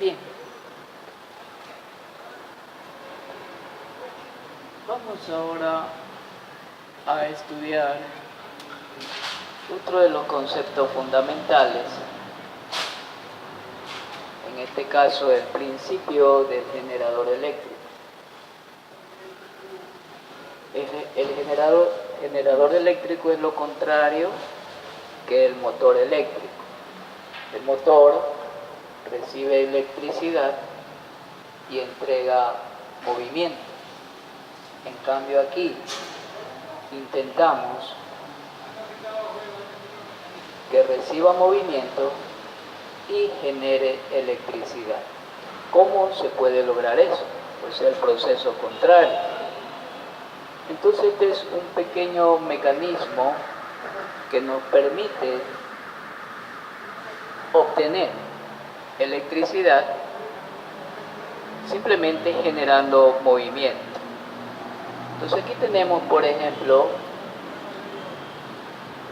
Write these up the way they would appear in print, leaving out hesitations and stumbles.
Bien, vamos ahora a estudiar otro de los conceptos fundamentales, en este caso el principio del generador eléctrico. El generador eléctrico es lo contrario que el motor eléctrico. El motor recibe electricidad y entrega movimiento. En cambio aquí intentamos que reciba movimiento y genere electricidad. ¿Cómo se puede lograr eso? Pues el proceso contrario. Entonces este es un pequeño mecanismo que nos permite obtener electricidad simplemente generando movimiento. Entonces aquí tenemos, por ejemplo,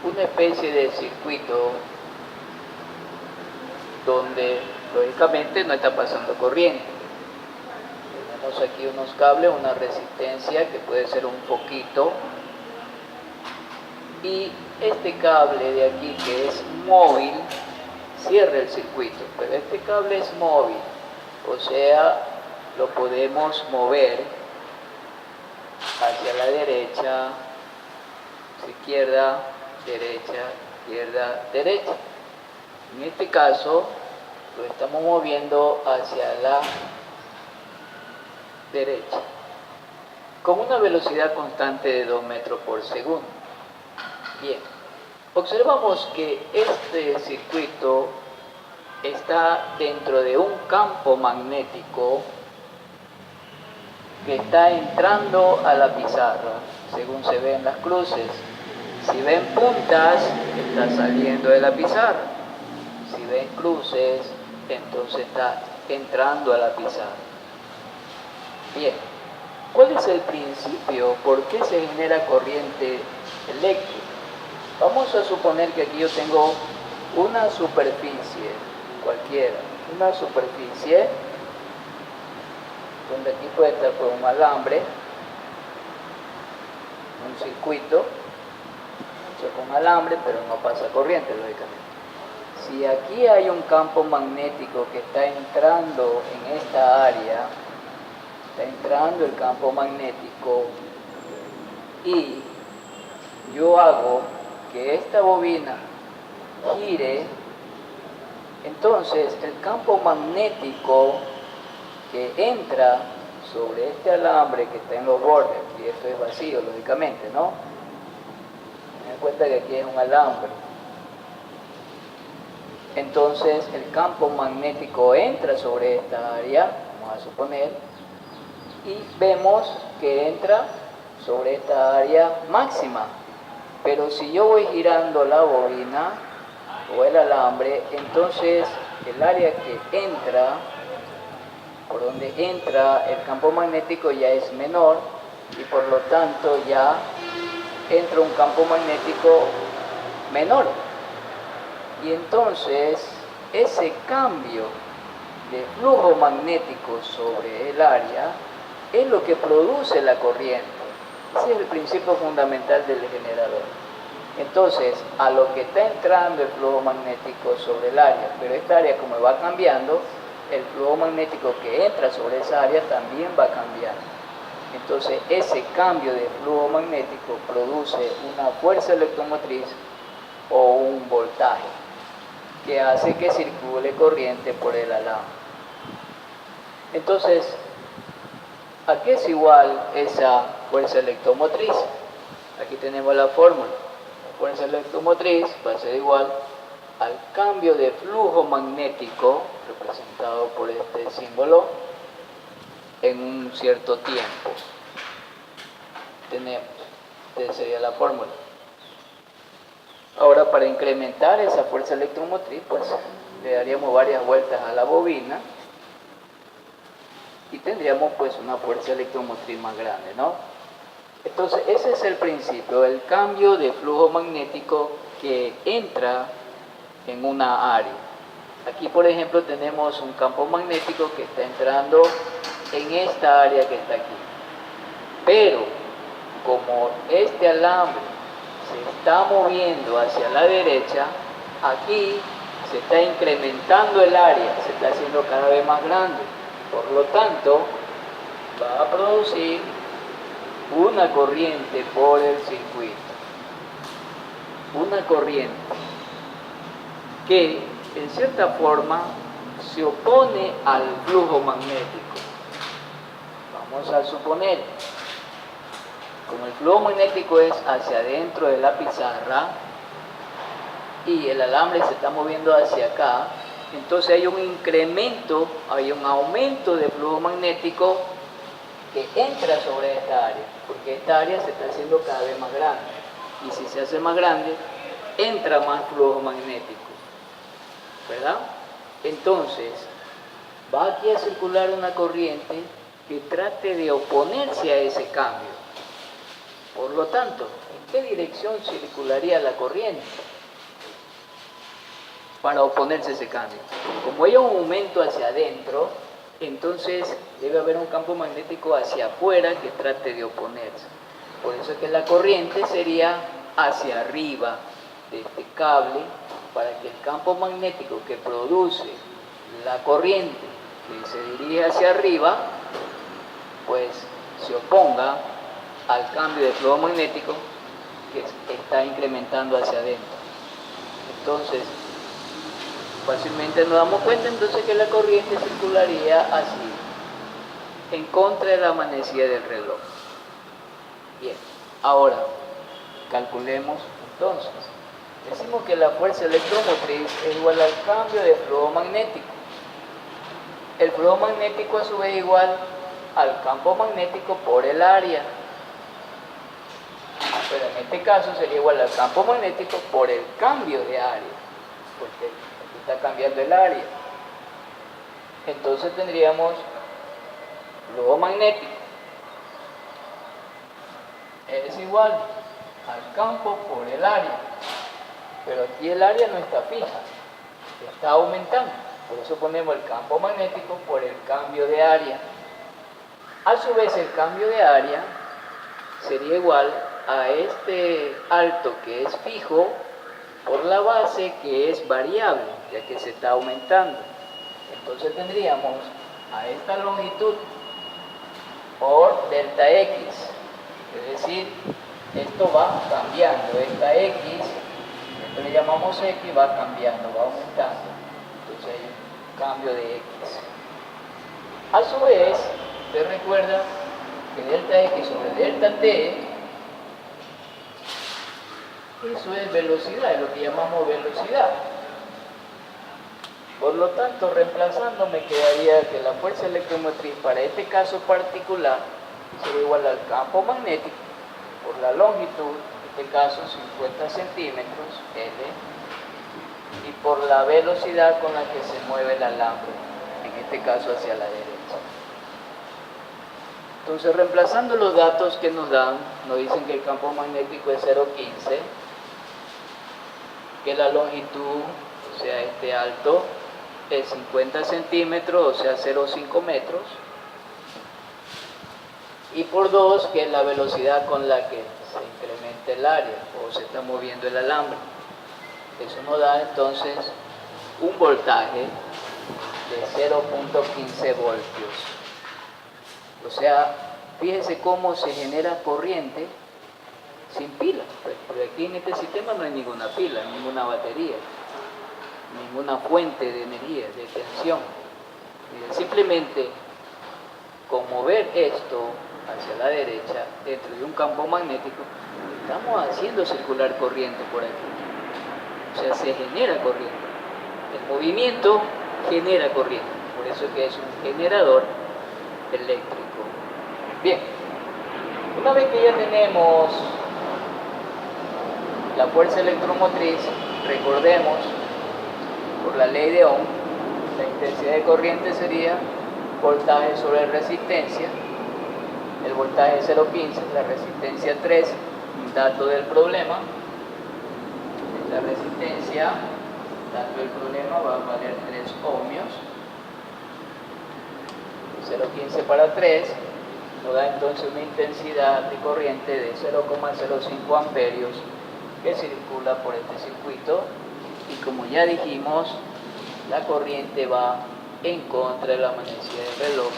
una especie de circuito donde lógicamente no está pasando corriente. Tenemos aquí unos cables, una resistencia que puede ser un foquito, y este cable de aquí que es móvil cierra el circuito, pero este cable es móvil, o sea, lo podemos mover hacia la derecha, izquierda, derecha, izquierda, derecha. En este caso lo estamos moviendo hacia la derecha con una velocidad constante de 2 metros por segundo. Bien, observamos que este circuito está dentro de un campo magnético que está entrando a la pizarra, según se ve en las cruces. Si ven puntas, está saliendo de la pizarra. Si ven cruces, entonces está entrando a la pizarra. Bien, ¿cuál es el principio? ¿Por qué se genera corriente eléctrica? Vamos a suponer que aquí yo tengo una superficie cualquiera, una superficie donde aquí puede estar por un alambre, un circuito hecho con alambre, pero no pasa corriente, lógicamente. Si aquí hay un campo magnético que está entrando en esta área, está entrando el campo magnético, y yo hago que esta bobina gire, entonces el campo magnético que entra sobre este alambre que está en los bordes, y esto es vacío lógicamente, ¿no? Ten en cuenta que aquí es un alambre. Entonces el campo magnético entra sobre esta área, vamos a suponer, y vemos que entra sobre esta área máxima. Pero si yo voy girando la bobina o el alambre, entonces el área que entra, por donde entra el campo magnético, ya es menor, y por lo tanto ya entra un campo magnético menor. Y entonces ese cambio de flujo magnético sobre el área es lo que produce la corriente. Ese es el principio fundamental del generador. Entonces, a lo que está entrando el flujo magnético sobre el área, pero esta área como va cambiando, el flujo magnético que entra sobre esa área también va cambiando. Entonces, ese cambio de flujo magnético produce una fuerza electromotriz o un voltaje que hace que circule corriente por el alambre. Entonces, ¿a qué es igual esa fuerza electromotriz? Aquí tenemos la fórmula. La fuerza electromotriz va a ser igual al cambio de flujo magnético, representado por este símbolo, en un cierto tiempo. Esta sería la fórmula. Ahora, para incrementar esa fuerza electromotriz, pues le daríamos varias vueltas a la bobina y tendríamos pues una fuerza electromotriz más grande, ¿no? Entonces ese es el principio, el cambio de flujo magnético que entra en una área. Aquí, por ejemplo, tenemos un campo magnético que está entrando en esta área que está aquí. Pero, como este alambre se está moviendo hacia la derecha, aquí se está incrementando el área, se está haciendo cada vez más grande. Por lo tanto, va a producir una corriente por el circuito. Una corriente que, en cierta forma, se opone al flujo magnético. Vamos a suponer, como el flujo magnético es hacia adentro de la pizarra y el alambre se está moviendo hacia acá, entonces hay un incremento, hay un aumento de flujo magnético que entra sobre esta área, porque esta área se está haciendo cada vez más grande, y si se hace más grande, entra más flujo magnético, ¿verdad? Entonces, va aquí a circular una corriente que trate de oponerse a ese cambio. Por lo tanto, ¿en qué dirección circularía la corriente para oponerse a ese cambio? Como hay un aumento hacia adentro, entonces debe haber un campo magnético hacia afuera que trate de oponerse. Por eso es que la corriente sería hacia arriba de este cable, para que el campo magnético que produce la corriente que se dirige hacia arriba, pues se oponga al cambio de flujo magnético que está incrementando hacia adentro. Entonces, fácilmente nos damos cuenta entonces que la corriente circularía así, en contra de la manecilla del reloj. Bien, ahora calculemos entonces. Decimos que la fuerza electromotriz es igual al cambio de flujo magnético. El flujo magnético a su vez es igual al campo magnético por el área. Pero en este caso sería igual al campo magnético por el cambio de área, porque aquí está cambiando el área. Entonces tendríamos flujo magnético es igual al campo por el área. Pero aquí el área no está fija, está aumentando. Por eso ponemos el campo magnético por el cambio de área. A su vez, el cambio de área sería igual a este alto que es fijo por la base que es variable, ya que se está aumentando. Entonces tendríamos a esta longitud por delta X, es decir, esto va cambiando, esta X, esto le llamamos X, va cambiando, va aumentando, entonces hay un cambio de X. A su vez, usted recuerda que delta X sobre delta T, eso es velocidad, es lo que llamamos velocidad. Por lo tanto, reemplazando, me quedaría que la fuerza electromotriz para este caso particular sería igual al campo magnético por la longitud, en este caso 50 centímetros, L, y por la velocidad con la que se mueve el alambre, en este caso hacia la derecha. Entonces, reemplazando los datos que nos dan, nos dicen que el campo magnético es 0,15, que la longitud, o sea, este alto, es 50 centímetros, o sea, 0,5 metros, y por 2, que es la velocidad con la que se incrementa el área o se está moviendo el alambre. Eso nos da entonces un voltaje de 0,15 voltios. O sea, fíjese cómo se genera corriente sin pila, porque aquí en este sistema no hay ninguna pila, ninguna batería, ninguna fuente de energía, de tensión. Simplemente con mover esto hacia la derecha dentro de un campo magnético, estamos haciendo circular corriente por aquí. O sea, se genera corriente. El movimiento genera corriente, por eso es que es un generador eléctrico. Bien, una vez que ya tenemos la fuerza electromotriz, recordemos, por la ley de Ohm, la intensidad de corriente sería voltaje sobre resistencia. El voltaje es 0,15, la resistencia 3, dato del problema. La resistencia tanto el problema va a valer 3 ohmios. 0,15 para 3 nos da entonces una intensidad de corriente de 0,05 amperios que circula por este circuito, y como ya dijimos, la corriente va en contra de la manecilla del reloj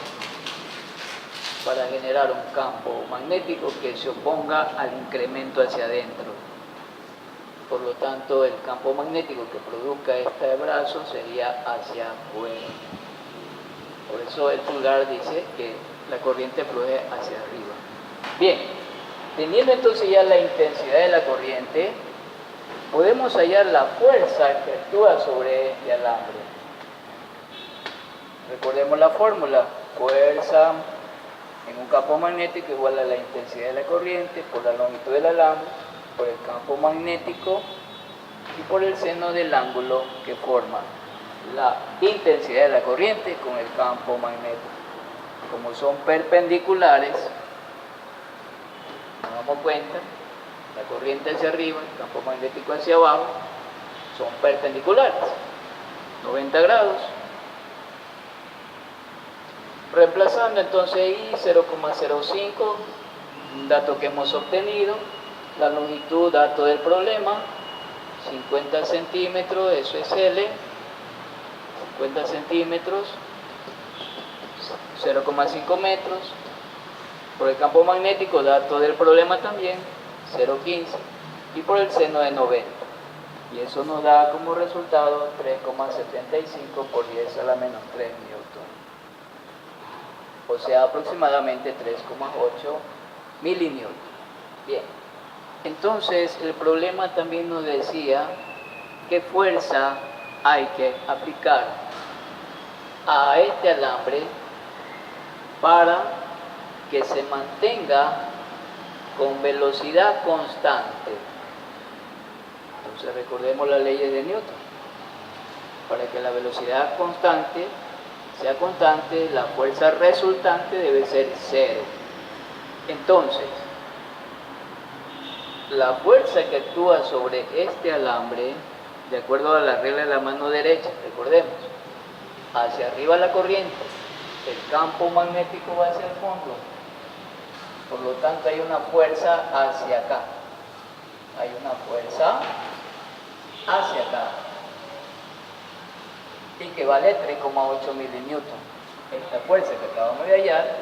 para generar un campo magnético que se oponga al incremento hacia adentro. Por lo tanto, el campo magnético que produzca este brazo sería hacia afuera. Por eso el pulgar dice que la corriente fluye hacia arriba. Bien, teniendo entonces ya la intensidad de la corriente, podemos hallar la fuerza que actúa sobre este alambre. Recordemos la fórmula: fuerza en un campo magnético igual a la intensidad de la corriente por la longitud del alambre, por el campo magnético y por el seno del ángulo que forma la intensidad de la corriente con el campo magnético. Como son perpendiculares, nos damos cuenta, la corriente hacia arriba, el campo magnético hacia abajo, son perpendiculares, 90 grados. Reemplazando entonces I 0,05, un dato que hemos obtenido, la longitud, dato del problema, 50 centímetros, eso es L, 50 centímetros, 0,5 metros, por el campo magnético, dato del problema también, 0,15, y por el seno de 90. Y eso nos da como resultado 3,75 por 10 a la menos 3 newton. O sea, aproximadamente 3,8 milinewton. Bien, entonces el problema también nos decía qué fuerza hay que aplicar a este alambre para que se mantenga con velocidad constante. Entonces recordemos las leyes de Newton. Para que la velocidad constante sea constante, la fuerza resultante debe ser cero. Entonces, la fuerza que actúa sobre este alambre, de acuerdo a la regla de la mano derecha, recordemos, hacia arriba la corriente, el campo magnético va hacia el fondo, por lo tanto hay una fuerza hacia acá, hay una fuerza hacia acá, y que vale 3,8 milinewton. Esta fuerza que acabamos de hallar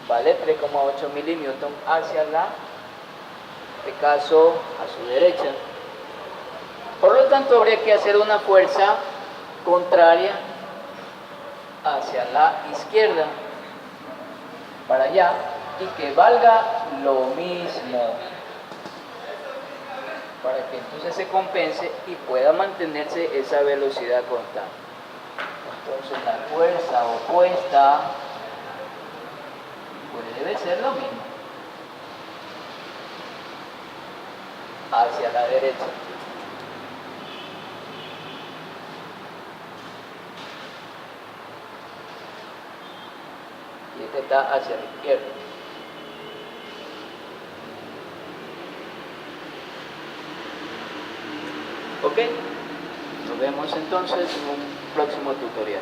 vale 3,8 milinewton hacia la, en este caso, a su derecha. Por lo tanto, habría que hacer una fuerza contraria hacia la izquierda, para allá, y que valga lo mismo, para que entonces se compense y pueda mantenerse esa velocidad constante. Entonces la fuerza opuesta pues debe ser lo mismo, hacia la derecha. Y este está hacia la izquierda. Ok, nos vemos entonces en un próximo tutorial.